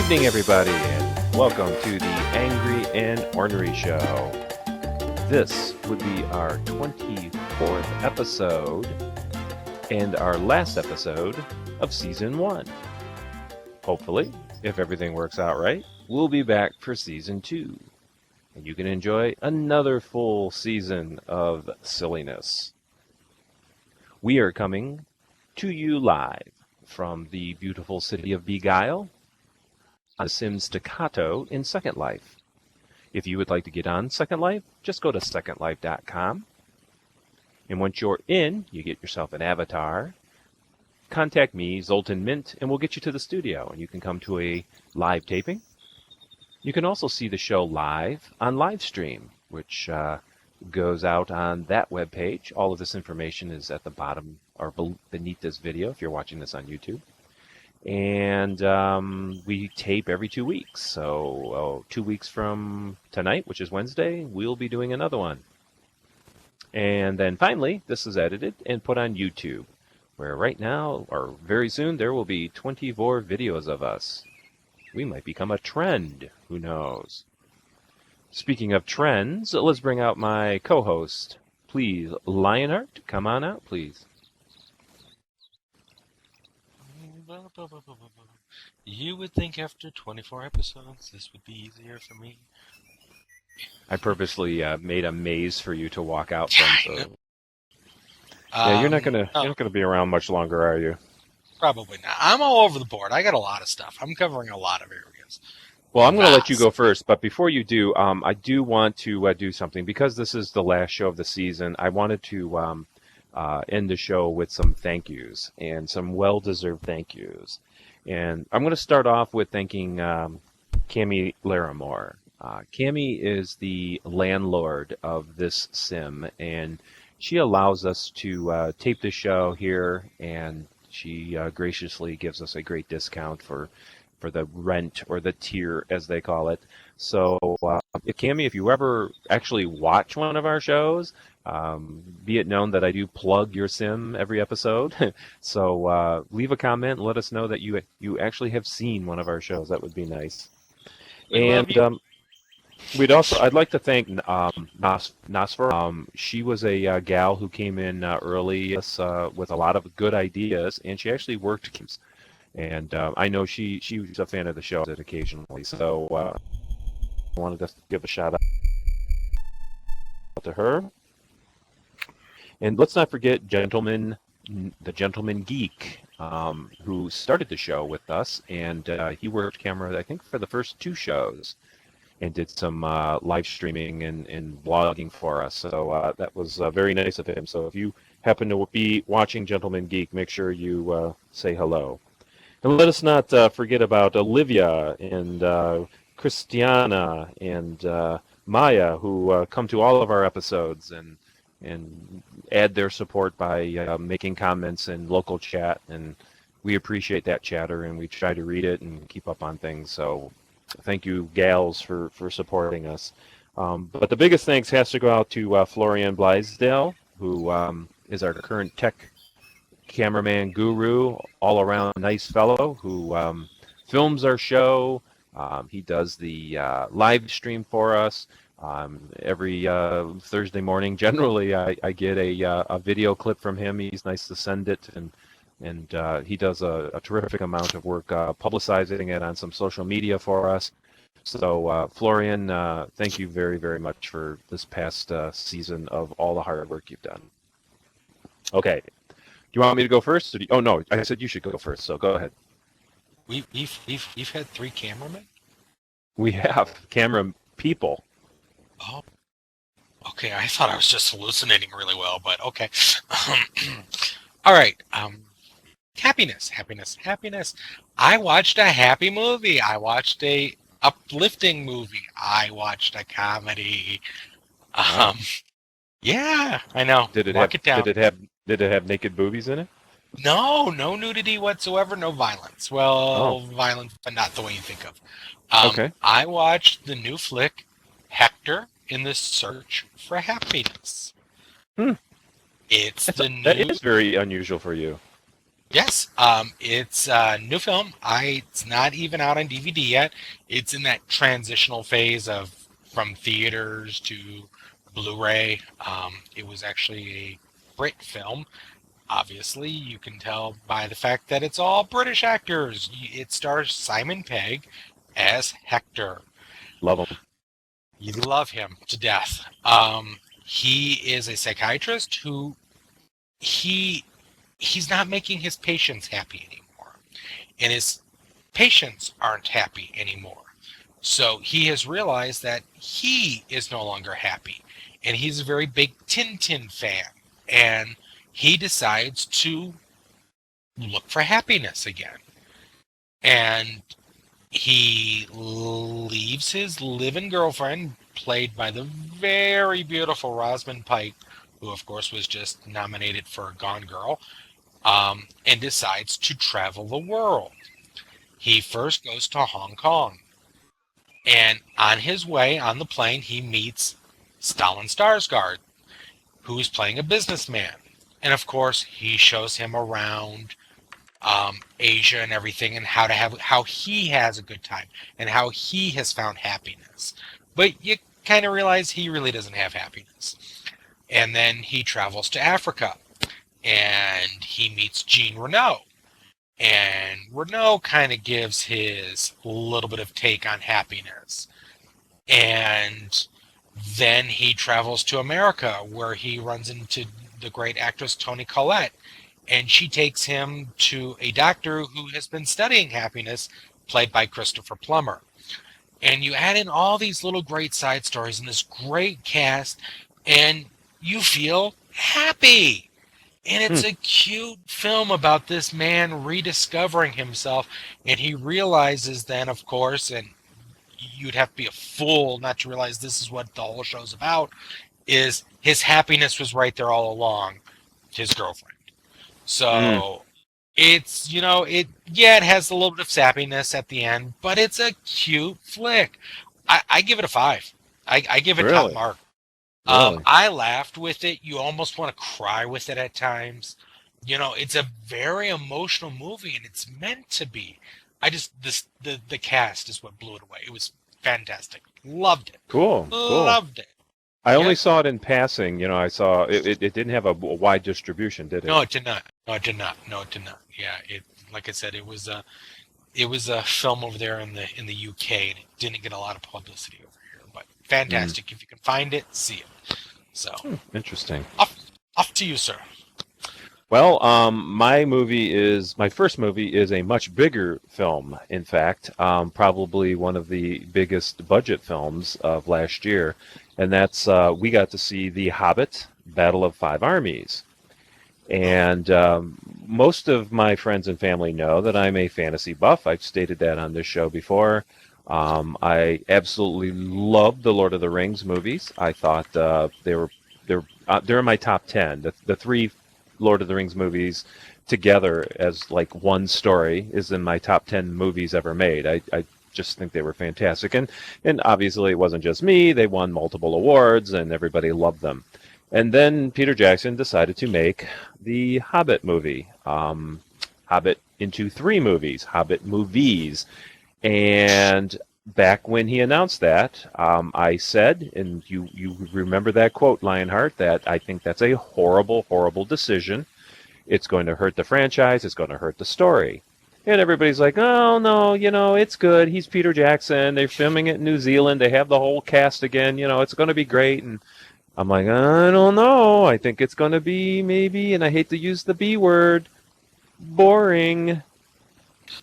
evening, everybody, and welcome to the Angry and Ornery Show. This would be our 24th episode and our last episode of Season 1. Hopefully, if everything works out right, we'll be back for Season 2, and you can enjoy another full season of silliness. We are coming to you live from the beautiful city of Beguile, on Sim Staccato in Second Life. If you would like to get on Second Life, just go to secondlife.com. And once you're in, you get yourself an avatar. Contact me, Zoltan Mint, and we'll get you to the studio. And you can come to a live taping. You can also see the show live on Livestream, which goes out on that webpage. All of this information is at the bottom or beneath this video if you're watching this on YouTube. And we tape every 2 weeks. So 2 weeks from tonight, which is Wednesday, we'll be doing another one. And then finally, this is edited and put on YouTube, where right now, or very soon, there will be 24 videos of us. We might become a trend. Who knows? Speaking of trends, let's bring out my co-host. Please, Lionheart, come on out, please. You would think after 24 episodes, this would be easier for me. I purposely made a maze for you to walk out from. So. You're not gonna be around much longer, are you? Probably not. I'm all over the board. I got a lot of stuff. I'm covering a lot of areas. Well, I'm going to let you go first, but before you do, I do want to do something. Because this is the last show of the season, I wanted to end the show with some thank yous, and some well-deserved thank yous. And I'm going to start off with thanking Cami Larimore. Cami is the landlord of this sim, and she allows us to tape the show here, and she graciously gives us a great discount for the rent, or the tier as they call it. So Cami, if you ever actually watch one of our shows, be it known that I do plug your sim every episode. So leave a comment and let us know that you actually have seen one of our shows. That would be nice. And I'd like to thank Nosfer. She was a gal who came in early with a lot of good ideas, and she actually worked games. And I know she was a fan of the show occasionally, so I wanted to give a shout out to her. And let's not forget the Gentleman Geek, who started the show with us, and he worked camera, I think, for the first 2 shows, and did some live streaming and blogging for us. So that was very nice of him. So if you happen to be watching Gentleman Geek, make sure you say hello. And let us not forget about Olivia and Christiana and Maya, who come to all of our episodes and add their support by making comments in local chat. And we appreciate that chatter, and we try to read it and keep up on things. So thank you, gals, for supporting us. But the biggest thanks has to go out to Florian Blaisdell, who is our current tech cameraman guru, all-around nice fellow who films our show. He does the live stream for us every Thursday morning. Generally, I get a video clip from him. He's nice to send it, and he does a terrific amount of work publicizing it on some social media for us. So, Florian, thank you very, very much for this past season of all the hard work you've done. Okay. Do you want me to go first? Oh, no, I said you should go first, so go ahead. We've had 3 cameramen? We have camera people. Oh, okay. I thought I was just hallucinating really well, but okay. All right. Happiness. I watched a happy movie. I watched a uplifting movie. I watched a comedy. Yeah, I know. Mark it down. Did it have naked boobies in it? No nudity whatsoever, no violence. Well, violence, but not the way you think of. Okay. I watched the new flick, Hector in the Search for Happiness. It's the new... That is very unusual for you. Yes, it's a new film. It's not even out on DVD yet. It's in that transitional phase of from theaters to Blu-ray. It was actually a Brit film. Obviously, you can tell by the fact that it's all British actors. It stars Simon Pegg as Hector. Love them. You love him to death. He is a psychiatrist who he he's not making his patients happy anymore, and his patients aren't happy anymore. So he has realized that he is no longer happy, and he's a very big Tintin fan, and he decides to look for happiness again. And he leaves his live-in girlfriend, played by the very beautiful Rosamund Pike, who of course was just nominated for Gone Girl, and decides to travel the world. He first goes to Hong Kong, and on his way on the plane, he meets Stellan Skarsgård, who is playing a businessman. And of course, he shows him around Asia and everything, and how he has a good time and how he has found happiness. But you kind of realize he really doesn't have happiness. And then he travels to Africa, and he meets Jean Renault. And Renault kind of gives his little bit of take on happiness. And then he travels to America, where he runs into the great actress Toni Collette, and she takes him to a doctor who has been studying happiness, played by Christopher Plummer. And you add in all these little great side stories and this great cast, and you feel happy. And it's a cute film about this man rediscovering himself, and he realizes then, of course, and you'd have to be a fool not to realize this is what the whole show's about, is his happiness was right there all along, his girlfriend. So it's, it has a little bit of sappiness at the end, but it's a cute flick. I give it a 5. I give it top Really? mark. Really? I laughed with it. You almost want to cry with it at times. It's a very emotional movie, and it's meant to be. The cast is what blew it away. It was fantastic. Loved it. Cool. Cool. Loved it. I only Yep. saw it in passing. I saw it didn't have a wide distribution, did it? No, it did not. No, it did not. No, it did not. Yeah, like I said, it was a film over there in the UK, and it didn't get a lot of publicity over here. But fantastic. If you can find it, see it. So Interesting. off to you, sir. Well, my first movie is a much bigger film, in fact, probably one of the biggest budget films of last year, and that's we got to see The Hobbit, Battle of Five Armies. And most of my friends and family know that I'm a fantasy buff. I've stated that on this show before. I absolutely love the Lord of the Rings movies. I thought they're in my top 10. The three Lord of the Rings movies together as like one story is in my top 10 movies ever made. I just think they were fantastic. And obviously it wasn't just me. They won multiple awards and everybody loved them. And then Peter Jackson decided to make the Hobbit movie. Hobbit into 3 movies, Hobbit movies. And back when he announced that, I said, and you remember that quote, Lionheart, that I think that's a horrible, horrible decision. It's going to hurt the franchise. It's going to hurt the story. And everybody's like, oh, no, it's good. He's Peter Jackson. They're filming it in New Zealand. They have the whole cast again. It's going to be great. And I'm like, I don't know. I think it's going to be maybe, and I hate to use the B word, boring.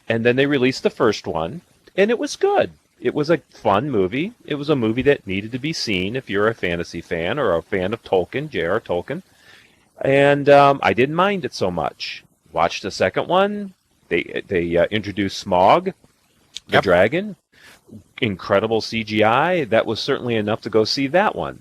And then they released the first one, and it was good. It was a fun movie. It was a movie that needed to be seen if you're a fantasy fan or a fan of Tolkien, J.R. Tolkien. And I didn't mind it so much. Watched the second one. They introduced Smaug, the dragon. Incredible CGI. That was certainly enough to go see that one.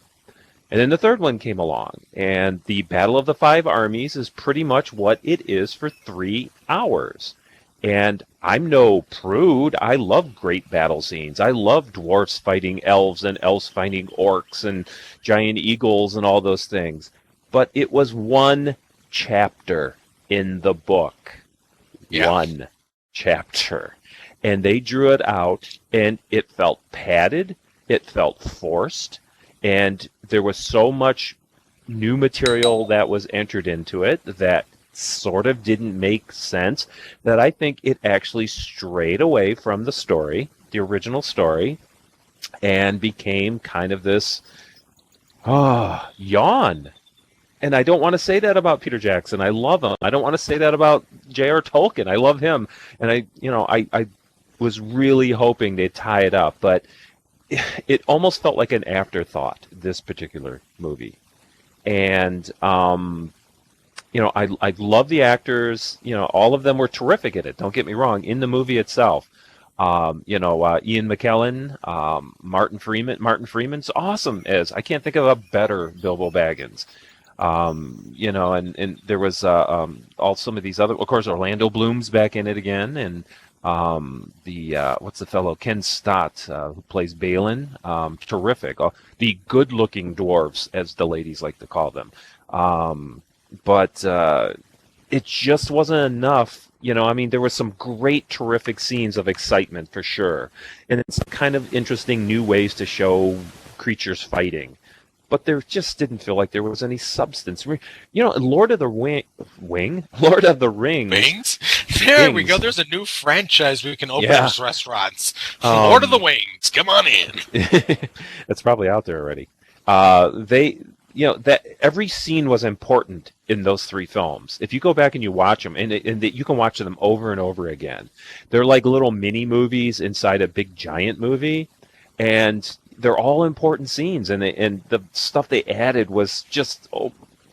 And then the third one came along, and the Battle of the Five Armies is pretty much what it is for 3 hours. And I'm no prude. I love great battle scenes. I love dwarfs fighting elves and elves fighting orcs and giant eagles and all those things. But it was one chapter in the book. Yeah. one chapter. And they drew it out, and it felt padded, it felt forced, and there was so much new material that was entered into it that sort of didn't make sense, that I think it actually strayed away from the story, the original story, and became kind of this yawn. And I don't want to say that about Peter Jackson. I love him. I don't want to say that about J.R. Tolkien. I love him. And I was really hoping they'd tie it up, but it almost felt like an afterthought, this particular movie. And I love the actors. All of them were terrific at it. Don't get me wrong. In the movie itself, Ian McKellen, Martin Freeman. Martin Freeman's awesome as, I can't think of a better Bilbo Baggins. And there was all some of these other, of course, Orlando Bloom's back in it again, and what's the fellow, Ken Stott, who plays Balin, terrific. The good-looking dwarves, as the ladies like to call them. But it just wasn't enough. There were some great, terrific scenes of excitement for sure, and it's kind of interesting new ways to show creatures fighting. But there just didn't feel like there was any substance. Lord of the Lord of the Rings. Wings? There we go. There's a new franchise we can open as restaurants. Lord of the Wings. Come on in. That's probably out there already. That every scene was important in those three films. If you go back and you watch them, and you can watch them over and over again. They're like little mini movies inside a big giant movie, and they're all important scenes, and the stuff they added was just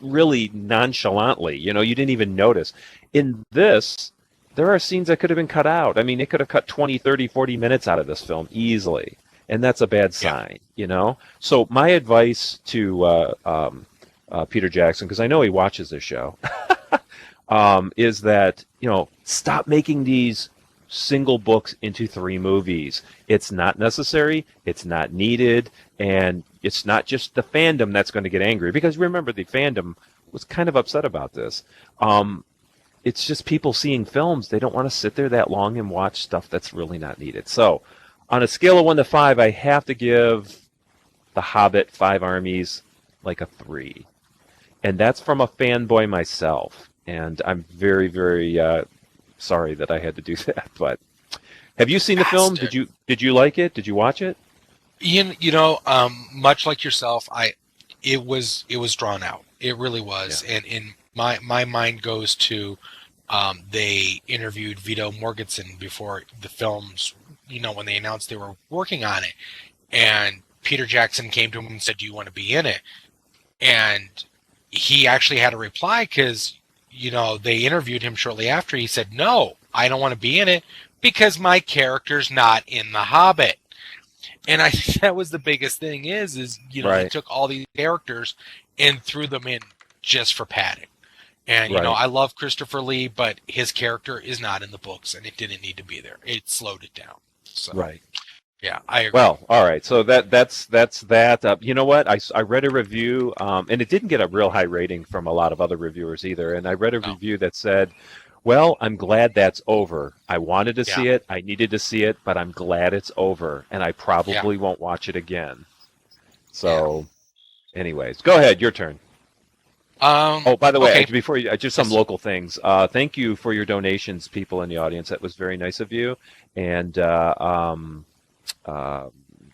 really nonchalantly. You didn't even notice. In this, there are scenes that could have been cut out. I mean, they could have cut 20, 30, 40 minutes out of this film easily, and that's a bad sign, So my advice to Peter Jackson, because I know he watches this show, is that, stop making these single books into 3 movies. It's not necessary, it's not needed, and it's not just the fandom that's going to get angry, because remember, the fandom was kind of upset about this. It's just people seeing films. They don't want to sit there that long and watch stuff that's really not needed. So on a scale of 1 to 5, I have to give The Hobbit, 5 Armies like a 3. And that's from a fanboy myself. And I'm very, very sorry that I had to do that. But have you seen the film? Did you like it? Did you watch it? Much like yourself, it was drawn out. It really was. Yeah. And in my mind goes to they interviewed Viggo Mortensen before the films, when they announced they were working on it. And Peter Jackson came to him and said, "Do you want to be in it?" And he actually had a reply because, they interviewed him shortly after. He said, "No, I don't want to be in it because my character's not in The Hobbit." And I think that was the biggest thing is right. He took all these characters and threw them in just for padding. And, right. I love Christopher Lee, but his character is not in the books, and it didn't need to be there. It slowed it down. So, right. Yeah, I agree. Well, all right. So that's that. You know what? I read a review, and it didn't get a real high rating from a lot of other reviewers either. And I read a review that said, "Well, I'm glad that's over. I wanted to see it. I needed to see it, but I'm glad it's over, and I probably won't watch it again." So, anyways, go ahead. Your turn. By the way, before you, just some local things. Thank you for your donations, people in the audience. That was very nice of you. And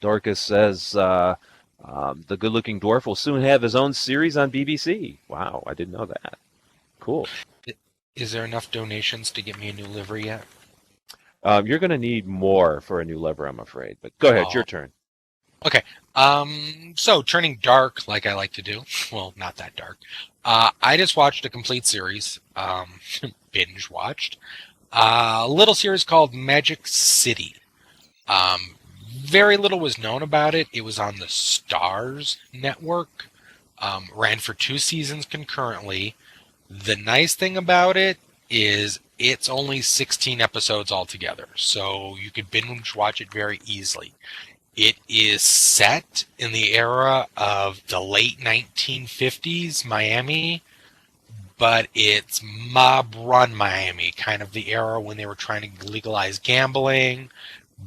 Dorcas says the good-looking dwarf will soon have his own series on BBC. Wow, I didn't know that. Cool. Is there enough donations to get me a new livery yet? You're going to need more for a new livery, I'm afraid. But go ahead, your turn. Okay. So turning dark, like I like to do. Well, not that dark. I just watched a complete series. Binge watched. A little series called Magic City. Very little was known about it. It was on the Starz network. Ran for 2 seasons concurrently. The nice thing about it is it's only 16 episodes altogether, so you could binge watch it very easily. It is set in the era of the late 1950s Miami, but it's mob-run Miami, kind of the era when they were trying to legalize gambling,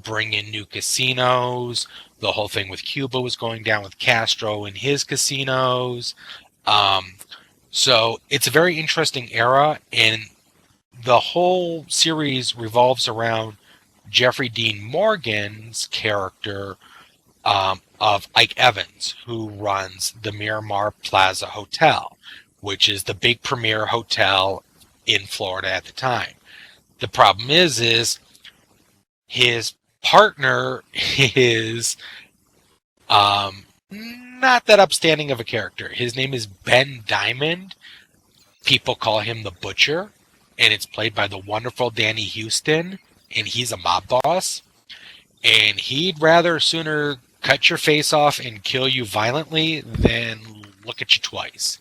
bring in new casinos. The whole thing with Cuba was going down with Castro and his casinos. So it's a very interesting era, and the whole series revolves around Jeffrey Dean Morgan's character of Ike Evans, who runs the Miramar Plaza Hotel, which is the big premier hotel in Florida at the time. The problem is his partner is not that upstanding of a character. His name is Ben Diamond. People call him the Butcher, and it's played by the wonderful Danny Houston, and he's a mob boss. And he'd rather sooner cut your face off and kill you violently than look at you twice.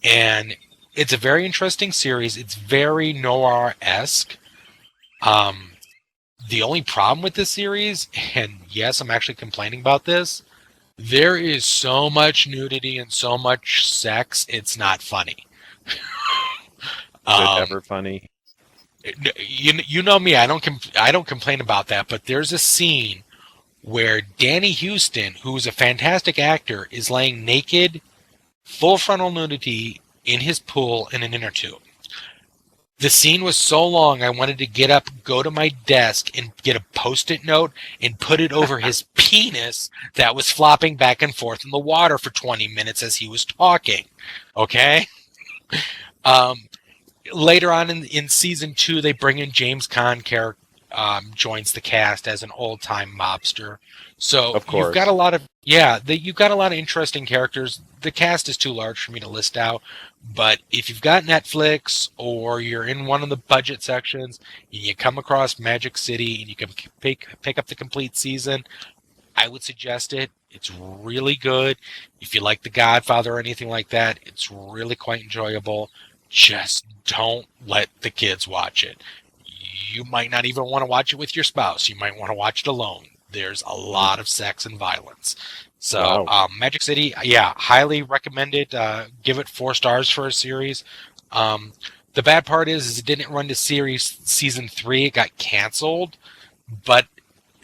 And it's a very interesting series. It's very noir-esque. The only problem with this series, and yes, I'm actually complaining about this, there is so much nudity and so much sex, it's not funny. Is it ever funny? You know me, I don't complain about that, but there's a scene where Danny Houston, who's a fantastic actor, is laying naked, full frontal nudity in his pool in an inner tube. The scene was so long, I wanted to get up, go to my desk, and get a Post-it note and put it over his penis that was flopping back and forth in the water for 20 minutes as he was talking. Okay? Later on in season 2, they bring in James Caan, joins the cast as an old-time mobster. So Of course. you've got a lot of interesting characters. The cast is too large for me to list out, but if you've got Netflix or you're in one of the budget sections and you come across Magic City and you can pick up the complete season, I would suggest it. It's really good. If you like The Godfather or anything like that, it's really quite enjoyable. Just don't let the kids watch it. You might not even want to watch it with your spouse. You might want to watch it alone. There's a lot of sex and violence. So, Wow. Magic City, yeah, highly recommended. Give it 4 stars for a series. The bad part is it didn't run to season 3. It got canceled, but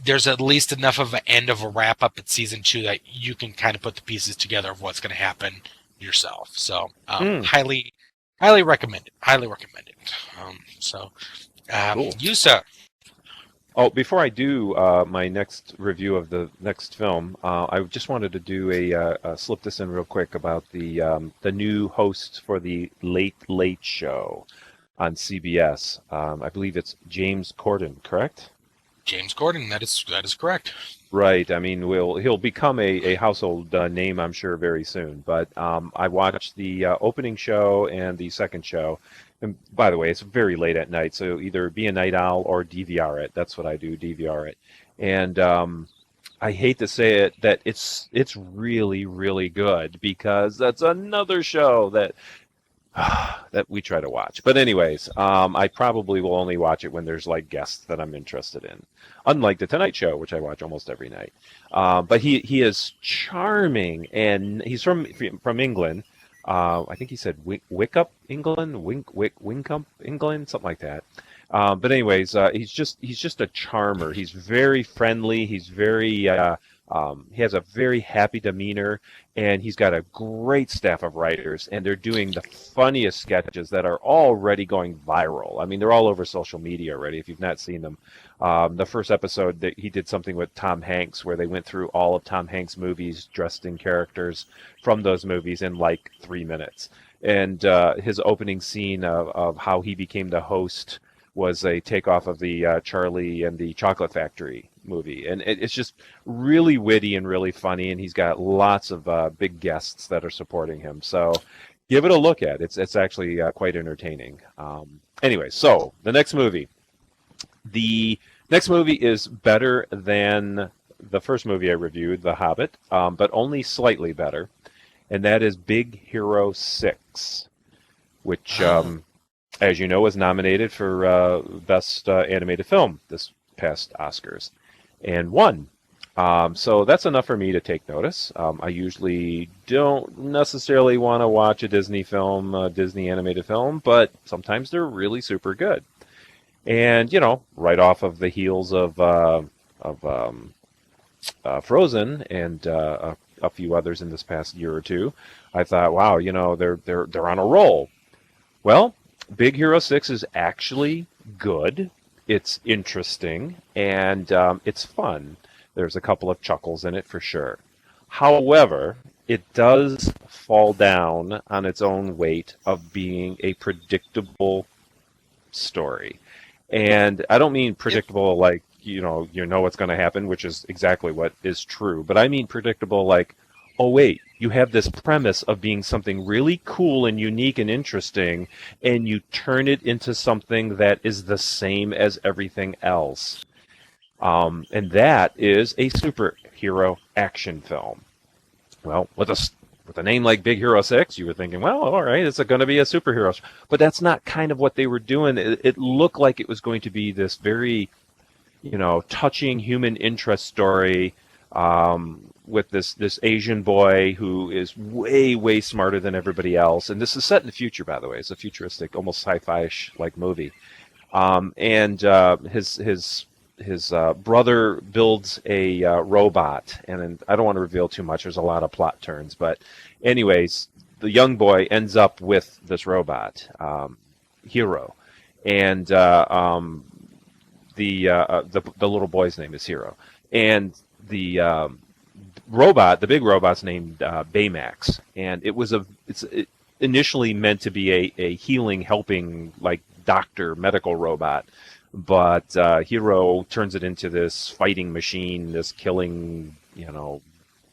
there's at least enough of an end of a wrap up at season 2 that you can kind of put the pieces together of what's going to happen yourself. So, highly recommend it. Highly recommend it. Cool. You, sir. Oh, before I do my next review of the next film, I just wanted to do slip this in real quick about the new host for the Late Late Show on CBS. I believe it's James Corden, correct? James Corden, that is correct. Right. I mean, he'll become a household name, I'm sure, very soon. But I watched the opening show and the second show. And by the way, it's very late at night, so either be a night owl or DVR it. That's what I do, DVR it. And I hate to say it, that it's really, really good, because that's another show that we try to watch. But anyways, I probably will only watch it when there's like guests that I'm interested in. Unlike the Tonight Show, which I watch almost every night. But he is charming, and he's from England. I think he said Wickup, England, Winkup, England, something like that. But anyways, he's just a charmer. He's very friendly. He's very he has a very happy demeanor, and he's got a great staff of writers, and they're doing the funniest sketches that are already going viral. I mean, they're all over social media already, if you've not seen them. The first episode, that he did something with Tom Hanks where they went through all of Tom Hanks' movies dressed in characters from those movies in like 3 minutes. And his opening scene of how he became the host was a takeoff of the Charlie and the Chocolate Factory movie. And it's just really witty and really funny, and he's got lots of big guests that are supporting him. So give it a look at. It's actually quite entertaining. Anyway, so the next movie. The next movie is better than the first movie I reviewed, The Hobbit, but only slightly better, and that is Big Hero 6, which, as you know, was nominated for Best Animated Film this past Oscars, and won. So that's enough for me to take notice. I usually don't necessarily want to watch a Disney film, a Disney animated film, but sometimes they're really super good. And right off of the heels of Frozen and a few others in this past year or two, I thought, wow, they're on a roll. Well, Big Hero 6 is actually good. It's interesting and it's fun. There's a couple of chuckles in it for sure. However, it does fall down on its own weight of being a predictable story. And I don't mean Yep. predictable like, you know what's going to happen, which is exactly what is true, but I mean predictable like, oh wait, you have this premise of being something really cool and unique and interesting, and you turn it into something that is the same as everything else. And that is a superhero action film. Well, with a name like Big Hero 6, you were thinking, well, all right, it's going to be a superhero. But that's not kind of what they were doing. It looked like it was going to be this very, touching human interest story with this Asian boy who is way, way smarter than everybody else. And this is set in the future, by the way. It's a futuristic, almost sci-fi-ish like movie. And his brother builds a robot, and I don't want to reveal too much. There's a lot of plot turns, but anyways, the young boy ends up with this robot, Hero, and the little boy's name is Hero, and the big robot's named Baymax, and it's initially meant to be a healing, helping like doctor medical robot. But Hero turns it into this fighting machine, this killing,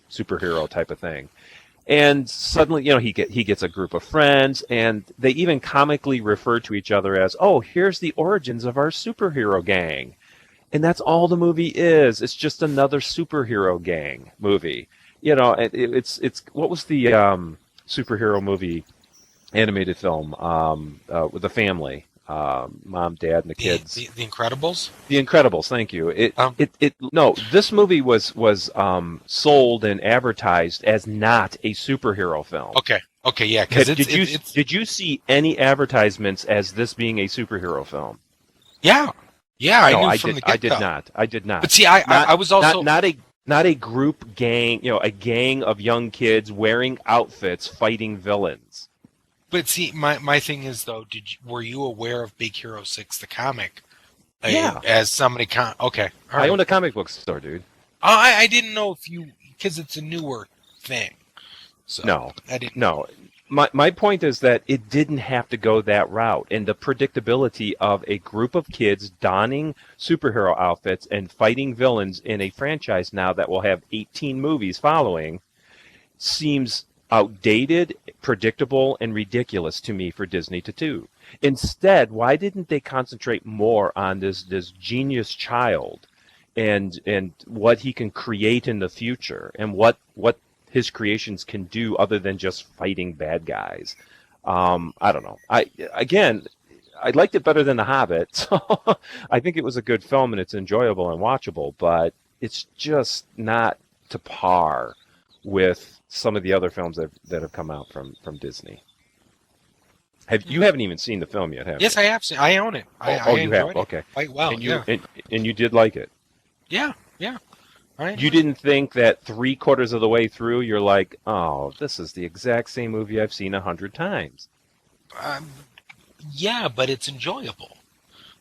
superhero type of thing. And suddenly, he gets a group of friends, and they even comically refer to each other as, "Oh, here's the origins of our superhero gang." And that's all the movie is. It's just another superhero gang movie. It's what was the superhero movie animated film with the family? Mom, dad, and the kids. The Incredibles. The Incredibles. Thank you. Um, No. This movie was sold and advertised as not a superhero film. okay, yeah, because Did you see any advertisements as this being a superhero film? yeah, I No, knew from the get-go. I did not. But see, I was also not a group gang. A gang of young kids wearing outfits fighting villains. But see, my thing is though, were you aware of Big Hero 6, the comic? Yeah. As somebody okay, all I right. owned a comic book store, dude. I didn't know if you, because it's a newer thing. So No, I didn't. no. My point is that it didn't have to go that route, and the predictability of a group of kids donning superhero outfits and fighting villains in a franchise now that will have 18 movies following seems outdated, predictable, and ridiculous to me for Disney to do. Instead, why didn't they concentrate more on this genius child and what he can create in the future and what his creations can do other than just fighting bad guys? I don't know. I liked it better than The Hobbit, so I think it was a good film and it's enjoyable and watchable, but it's just not to par with some of the other films that have come out from Disney. You haven't even seen the film yet, have you? Yes, I have seen. I own it. Oh, I you have? enjoyed it Okay. quite well. And Yeah, you did like it. yeah. You didn't think that 3/4 of the way through you're like, oh, this is the exact same movie I've seen 100 times. Um, yeah, but it's enjoyable.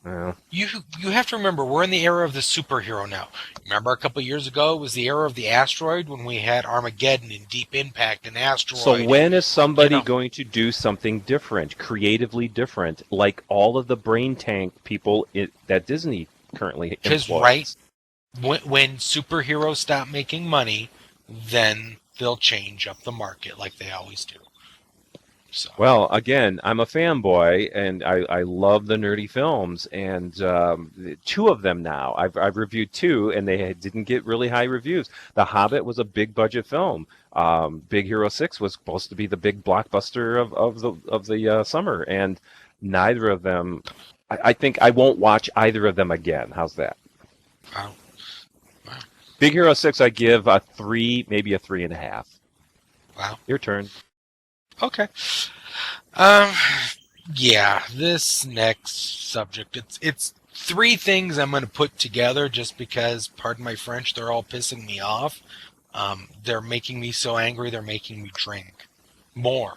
Well, You have to remember, we're in the era of the superhero now. Remember a couple of years ago, it was the era of the asteroid when we had Armageddon and Deep Impact and Asteroid. so when is somebody you know. going to do something different, creatively different, like all of the brain tank people that Disney currently Because employs? when superheroes stop making money, then they'll change up the market like they always do. So Well, again, I'm a fanboy, and I love the nerdy films, and two of them now. I've reviewed two, and they didn't get really high reviews. The Hobbit was a big budget film. Big Hero 6 was supposed to be the big blockbuster of the summer, and neither of them. I think I won't watch either of them again. How's that? wow. Wow. Big Hero 6, I give a 3, maybe a 3.5. Wow. Your turn. Okay. Um, yeah, this next subject, it's three things I'm going to put together just because, pardon my French, they're all pissing me off. They're making me so angry, they're making me drink more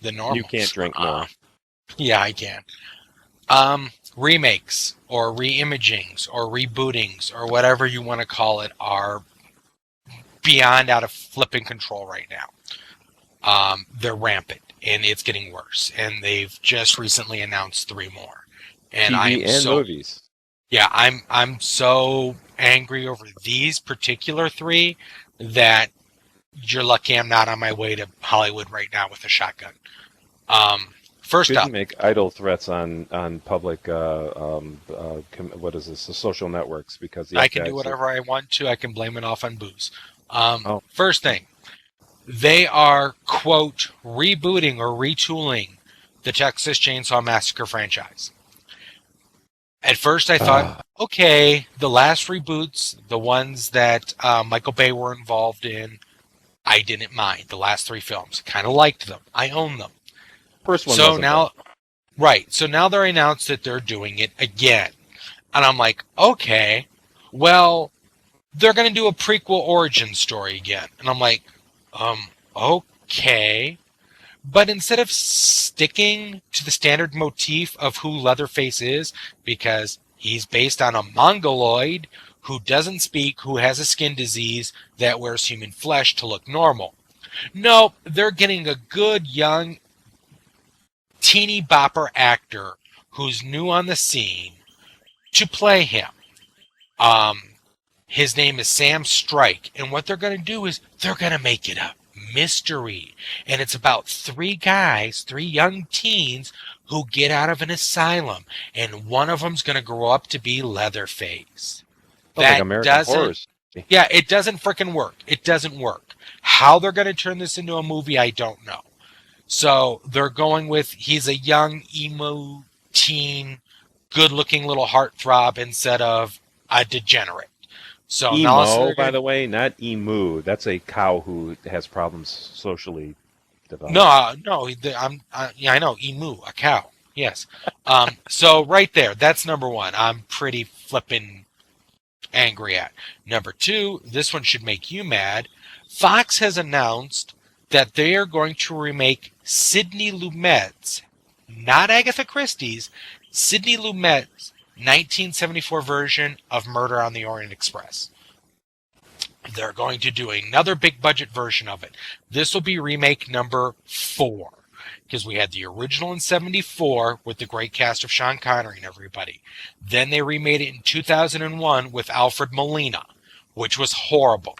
than normal. You can't drink more. Yeah, I can. Remakes or reimagings or rebootings or whatever you want to call it are beyond out of flipping control right now. They're rampant and it's getting worse. And they've just recently announced 3 more. And TV and movies. Yeah, I'm so angry over these particular 3 that you're lucky I'm not on my way to Hollywood right now with a shotgun. First Couldn't up, make idle threats on public what is this, the social networks, because I can do whatever I want to. I can blame it off on booze. Oh. First thing, they are, quote, rebooting or retooling the Texas Chainsaw Massacre franchise. At first I thought, okay, the last reboots, the ones that Michael Bay were involved in, I didn't mind. The last 3 films, kind of liked them. I own them. First one. So now, right. So now they're announced that they're doing it again. And I'm like, okay, well, they're going to do a prequel origin story again. And I'm like, okay. But instead of sticking to the standard motif of who Leatherface is, because he's based on a mongoloid who doesn't speak, who has a skin disease that wears human flesh to look normal. No, they're getting a good young teeny bopper actor who's new on the scene to play him. His name is Sam Strike, and what they're going to do is they're going to make it a mystery, and it's about 3 guys, 3 young teens who get out of an asylum, and one of them's going to grow up to be Leatherface. That like doesn't, yeah, it doesn't frickin' work. It doesn't work. How they're going to turn this into a movie, I don't know. So they're going with he's a young emo teen, good-looking little heartthrob instead of a degenerate. So emo, by the way, not emu. That's a cow who has problems socially developed. No, yeah, I know, emu, a cow. Yes. So right there, that's number 1. I'm pretty flippin' angry at. Number 2, this one should make you mad. Fox has announced that they are going to remake Sidney Lumet's, not Agatha Christie's, Sidney Lumet's 1974 version of Murder on the Orient Express. They're going to do another big budget version of it. This will be remake number 4, because we had the original in 74 with the great cast of Sean Connery and everybody. Then they remade it in 2001 with Alfred Molina, which was horrible.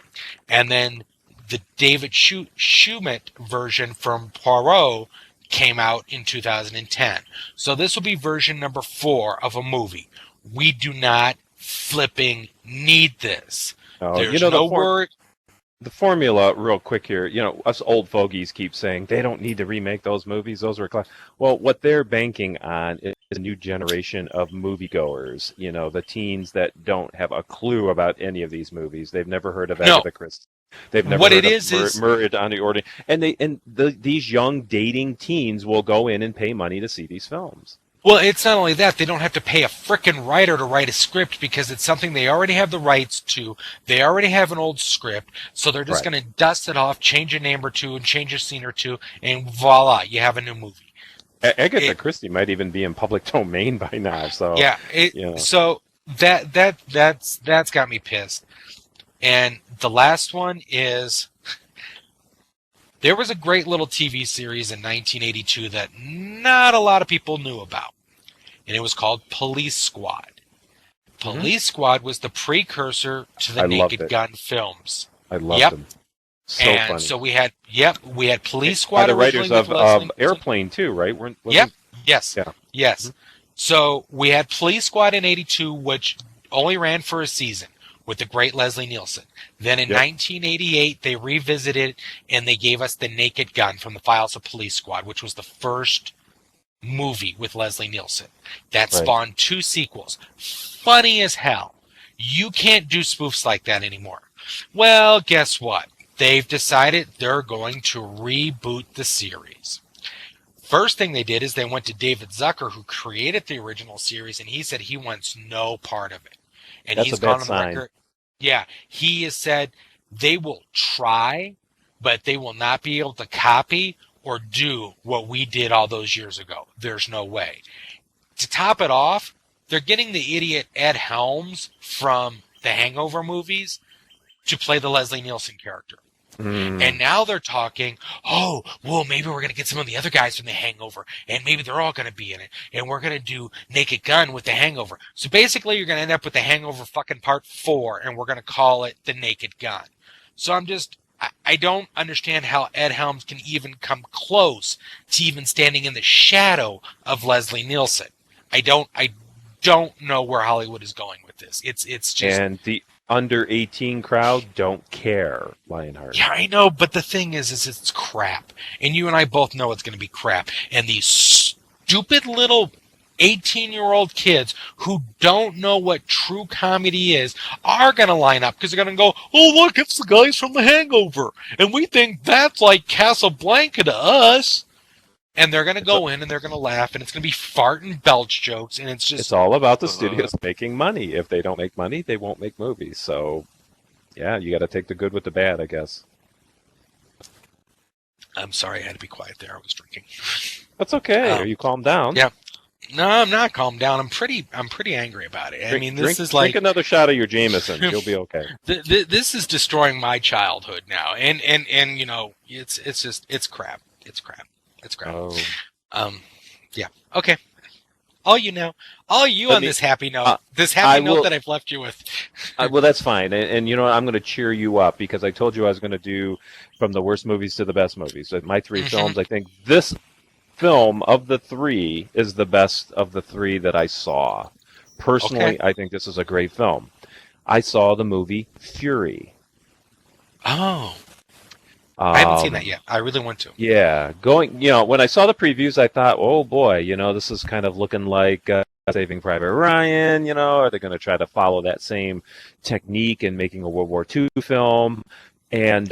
And then the David Schumett version from Poirot came out in 2010. So this will be version number 4 of a movie. We do not flipping need this. There's no word. The formula, real quick here, us old fogies keep saying they don't need to remake those movies. Those were well, what they're banking on is a new generation of moviegoers. The teens that don't have a clue about any of these movies. They've never heard of Agatha Christie. They've never heard of Murder on the Orient. These young dating teens will go in and pay money to see these films. Well, it's not only that. They don't have to pay a frickin' writer to write a script because it's something they already have the rights to. They already have an old script, so they're just going to dust it off, change a name or two, and change a scene or two, and voila, you have a new movie. Agatha Christie might even be in public domain by now. So yeah, so that's got me pissed. And the last one is, there was a great little TV series in 1982 that not a lot of people knew about, and it was called Police Squad. Police Squad was the precursor to the Naked Gun films. I loved them. So funny. So we had Police Squad. By the writers of Airplane too, right? Yes. Yeah. Yes. So we had Police Squad in 82, which only ran for a season, with the great Leslie Nielsen. Then in 1988, they revisited and they gave us The Naked Gun from the Files of Police Squad, which was the first movie with Leslie Nielsen. That spawned 2 sequels. Funny as hell. You can't do spoofs like that anymore. Well, guess what? They've decided they're going to reboot the series. First thing they did is they went to David Zucker, who created the original series, and he said he wants no part of it. And That's he's a bad gone on the sign. record. Yeah, he has said they will try, but they will not be able to copy or do what we did all those years ago. There's no way. To top it off, they're getting the idiot Ed Helms from the Hangover movies to play the Leslie Nielsen character. And now they're talking, oh, well, maybe we're going to get some of the other guys from The Hangover, and maybe they're all going to be in it, and we're going to do Naked Gun with The Hangover. So basically, you're going to end up with The Hangover fucking Part 4, and we're going to call it The Naked Gun. So I don't understand how Ed Helms can even come close to even standing in the shadow of Leslie Nielsen. I don't know where Hollywood is going with this. It's just... And the under 18 crowd don't care, Lionheart. Yeah, I know, but the thing is it's crap. And you and I both know it's going to be crap. And these stupid little 18-year-old kids who don't know what true comedy is are going to line up because they're going to go, oh, look, it's the guys from The Hangover. And we think that's like Casablanca to us. And they're going to go in and they're going to laugh, and it's going to be fart and belch jokes, and it's just... It's all about the studios making money. If they don't make money, they won't make movies. So, yeah, you got to take the good with the bad, I guess. I'm sorry, I had to be quiet there. I was drinking. That's okay. Are you calmed down? Yeah. No, I'm not calmed down. I'm pretty angry about it. Drink another shot of your Jameson. You'll be okay. This is destroying my childhood now, and you know, it's crap. It's crap. It's crap. Oh. Yeah. Okay. All you on this happy note. This happy note that I've left you with. Well, that's fine. And you know what? I'm going to cheer you up because I told you I was going to do from the worst movies to the best movies. So my 3 films, I think this film of the 3 is the best of the 3 that I saw. Personally, I think this is a great film. I saw the movie Fury. Oh. I haven't seen that yet. I really want to. Yeah. When I saw the previews, I thought, oh boy, this is kind of looking like Saving Private Ryan, are they going to try to follow that same technique in making a World War II film? And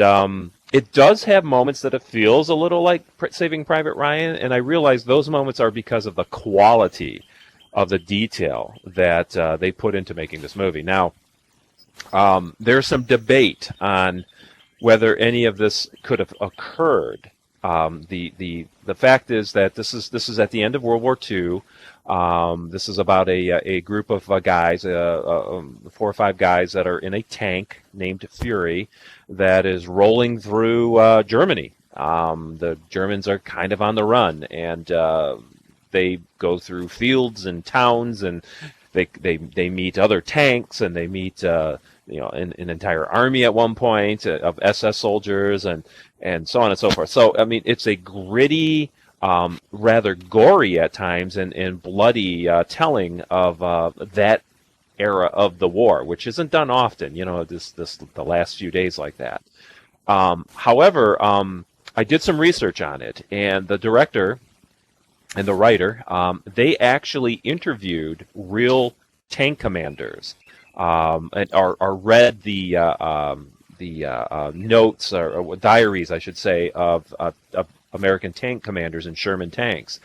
it does have moments that it feels a little like Saving Private Ryan, and I realize those moments are because of the quality of the detail that they put into making this movie. Now, there's some debate on whether any of this could have occurred. The fact is that this is at the end of World War II. This is about a group of guys, 4 or 5 guys that are in a tank named Fury that is rolling through Germany. The Germans are kind of on the run, and they go through fields and towns, and they meet other tanks, and they meet an entire army at one point of SS soldiers, and so on and so forth. So I mean, it's a gritty, rather gory at times, and bloody telling of that era of the war, which isn't done often. The last few days like that. However, I did some research on it, and the director and the writer, they actually interviewed real tank commanders, and read the notes or diaries, I should say, of American tank commanders in Sherman tanks,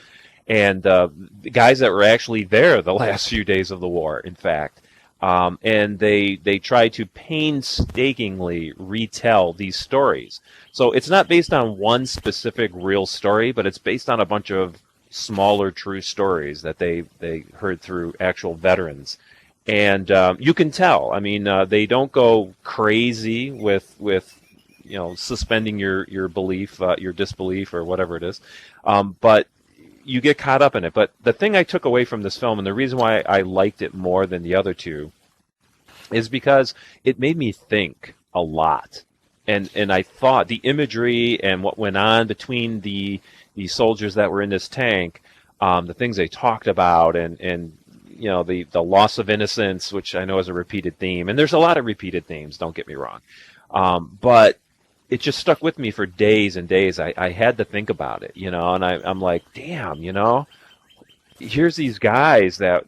and the guys that were actually there the last few days of the war, in fact. And they try to painstakingly retell these stories. So it's not based on one specific real story, but it's based on a bunch of smaller true stories that they heard through actual veterans. And you can tell. I mean, they don't go crazy with suspending your belief, your disbelief, or whatever it is. But you get caught up in it. But the thing I took away from this film, and the reason why I liked it more than the other two, is because it made me think a lot. And I thought the imagery and what went on between the soldiers that were in this tank, the things they talked about, and the loss of innocence, which I know is a repeated theme. And there's a lot of repeated themes, don't get me wrong. But it just stuck with me for days and days. I had to think about it, and I'm like, damn, here's these guys that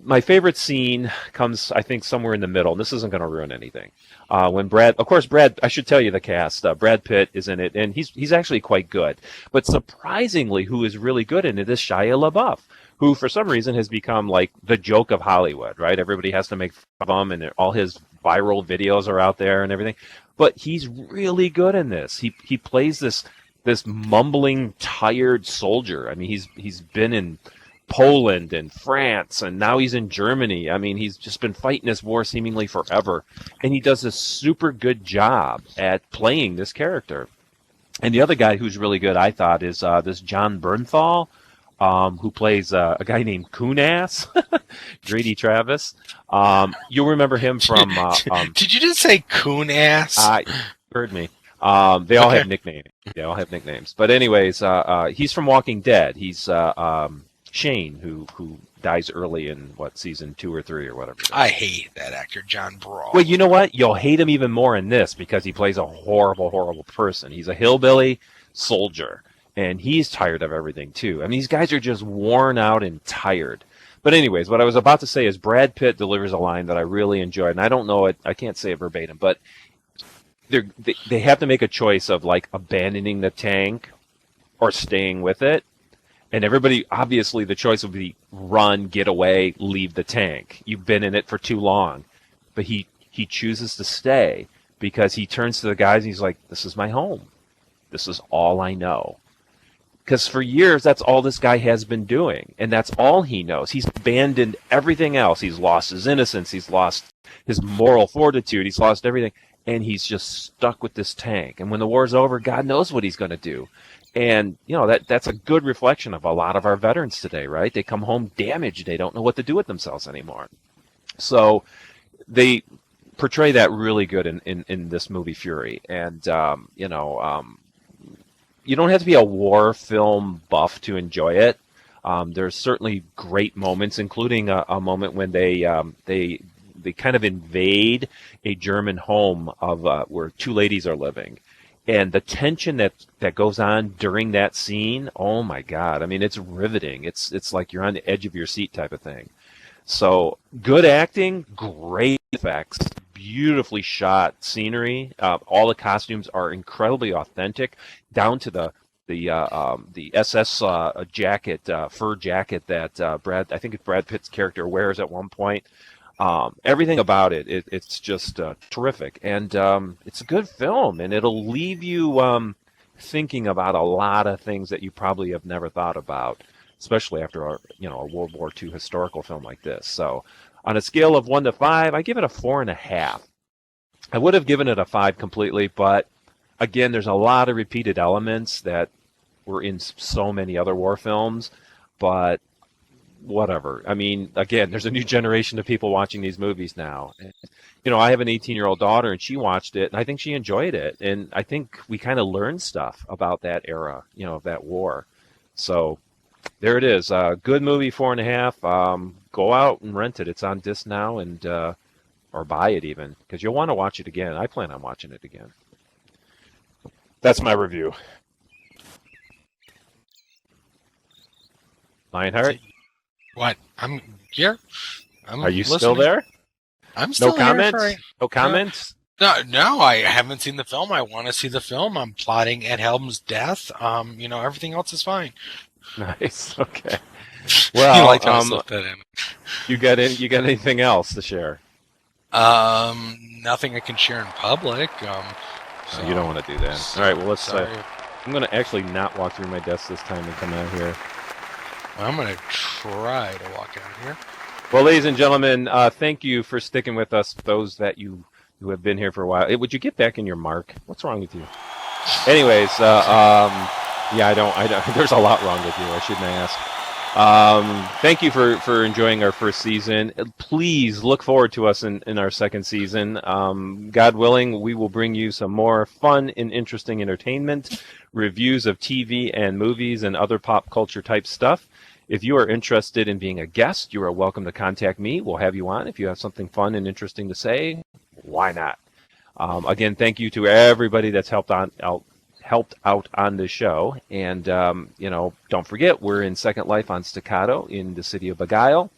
my favorite scene comes, I think, somewhere in the middle. And this isn't going to ruin anything. When I should tell you the cast. Brad Pitt is in it, and he's actually quite good. But surprisingly, who is really good in it is Shia LaBeouf, who for some reason has become like the joke of Hollywood, right? Everybody has to make fun of him, and all his viral videos are out there and everything. But he's really good in this. He plays this mumbling, tired soldier. I mean, he's been in Poland and France, and now he's in Germany. I mean, he's just been fighting this war seemingly forever, and he does a super good job at playing this character. And the other guy who's really good, I thought, is this John Bernthal, who plays a guy named Coonass, Grady Travis. You'll remember him from... Did you just say Coonass? Heard me. They all have nicknames. They all have nicknames. But anyways, he's from Walking Dead. He's Shane, who dies early in, season 2 or 3 or whatever. I hate that actor, John Brawl. Well, you know what? You'll hate him even more in this because he plays a horrible, horrible person. He's a hillbilly soldier, and he's tired of everything, too. I mean, these guys are just worn out and tired. But anyways, what I was about to say is Brad Pitt delivers a line that I really enjoyed, and I don't know it, I can't say it verbatim, but they have to make a choice of, like, abandoning the tank or staying with it. And everybody, obviously, the choice would be run, get away, leave the tank. You've been in it for too long. But he chooses to stay because he turns to the guys and he's like, this is my home. This is all I know. Because for years, that's all this guy has been doing. And that's all he knows. He's abandoned everything else. He's lost his innocence. He's lost his moral fortitude. He's lost everything. And he's just stuck with this tank. And when the war's over, God knows what he's going to do. And, you know, that's a good reflection of a lot of our veterans today, right? They come home damaged. They don't know what to do with themselves anymore. So they portray that really good in this movie, Fury. And, you don't have to be a war film buff to enjoy it. There's certainly great moments, including a moment when they kind of invade a German home of where two ladies are living. And the tension that goes on during that scene, oh my God. I mean, it's riveting. It's like you're on the edge of your seat type of thing. So good acting, great effects, beautifully shot scenery. All the costumes are incredibly authentic, down to the SS jacket, fur jacket that I think it's Brad Pitt's character wears at one point. Everything about it's just terrific, and it's a good film, and it'll leave you thinking about a lot of things that you probably have never thought about, especially after a World War II historical film like this. So, on a scale of 1 to 5, I give it a 4.5. I would have given it a 5 completely, but again, there's a lot of repeated elements that were in so many other war films, but whatever. I mean, again, there's a new generation of people watching these movies now. And, I have an 18-year-old daughter, and she watched it, and I think she enjoyed it. And I think we kind of learned stuff about that era, of that war. So there it is. Good movie, 4.5. Go out and rent it. It's on disc now, and or buy it even, because you'll want to watch it again. I plan on watching it again. That's my review. Lionheart? What? I'm here. Are you listening. Still there? I'm still no comments. Here No comments. No, I haven't seen the film. I want to see the film. I'm plotting Ed Helm's death. Everything else is fine. Nice. Okay. Well, you like to slip that in. You got anything else to share? Nothing I can share in public. So you don't want to do that. All right. Well, let's. I'm going to actually not walk through my desk this time and come out here. I'm going to try to walk out here. Well, ladies and gentlemen, thank you for sticking with us, those that who have been here for a while. Hey, would you get back in your mark? What's wrong with you? Anyways, I don't. There's a lot wrong with you. I shouldn't ask. Thank you for enjoying our first season. Please look forward to us in our second season. God willing, we will bring you some more fun and interesting entertainment, reviews of TV and movies and other pop culture type stuff. If you are interested in being a guest, you are welcome to contact me. We'll have you on. If you have something fun and interesting to say, why not? Again, thank you to everybody that's helped out on this show. And, don't forget, we're in Second Life on Staccato in the city of Beguile.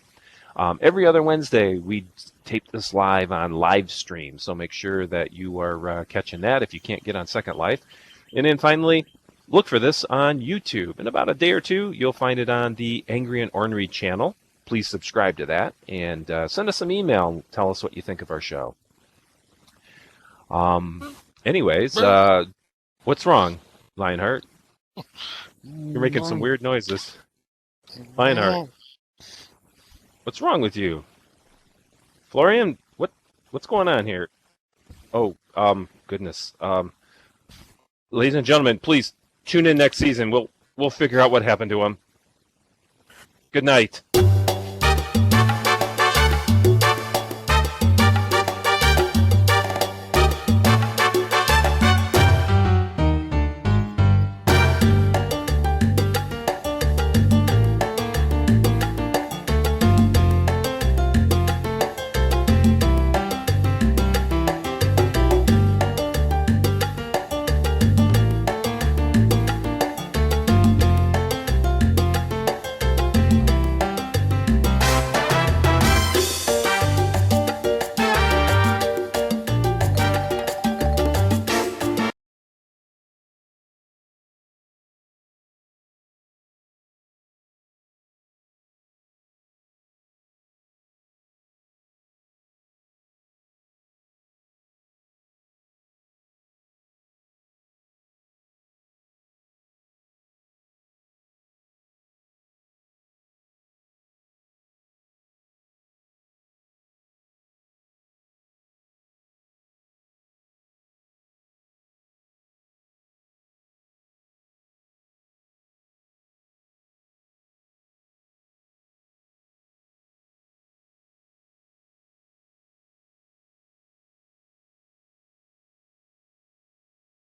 Every other Wednesday, we tape this live on live stream, so make sure that you are catching that if you can't get on Second Life. And then finally, look for this on YouTube. In about a day or two, you'll find it on the Angry and Ornery channel. Please subscribe to that and send us some email. Tell us what you think of our show. Anyways, what's wrong, Lionheart? You're making some weird noises. Lionheart, what's wrong with you? Florian, what's going on here? Oh, goodness. Ladies and gentlemen, please tune in next season. We'll figure out what happened to him. Good night.